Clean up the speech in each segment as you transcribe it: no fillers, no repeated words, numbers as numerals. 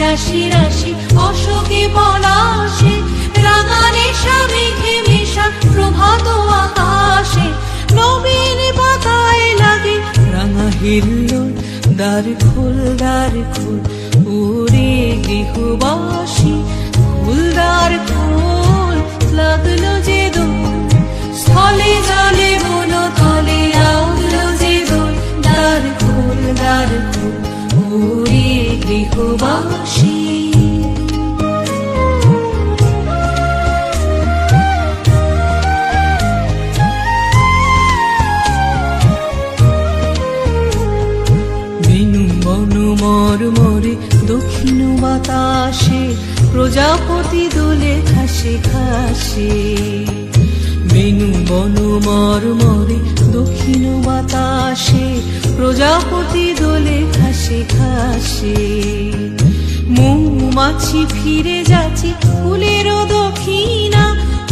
রাশি রাশি অশোকে পলাশে, রাঙানে মেঘে মেশা প্রভাত আকাশে, নবীন পাতায় লাগে রাঙা হিল্লোল। দ্বার খোল ওরে গৃহবাসী, ফুলদার খোল লাগলো যে দোল, স্থলে জলে বন তলে লাগলো যে দোল। দ্বার খোল ওরে গৃহবাসী। মরমরে দক্ষিণ বাতাসে, প্রজাপতি দোলে ঘাসে ঘাসে। বেনু বন মরমরে দক্ষিণ বাতাসে, প্রজাপতি দোলে ঘাসে ঘাসে। মৌমাছি ফিরে যাচ্ছে ফুলেরও দক্ষিণা,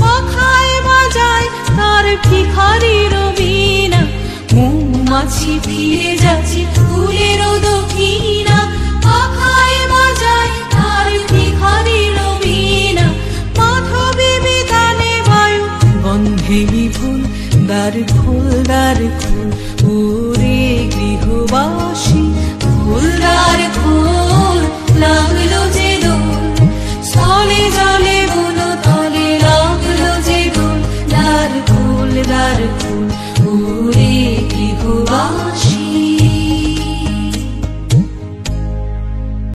পাখায় বাজায় তার ভিখারির বীণা। মৌমাছি ফিরে যাচ্ছে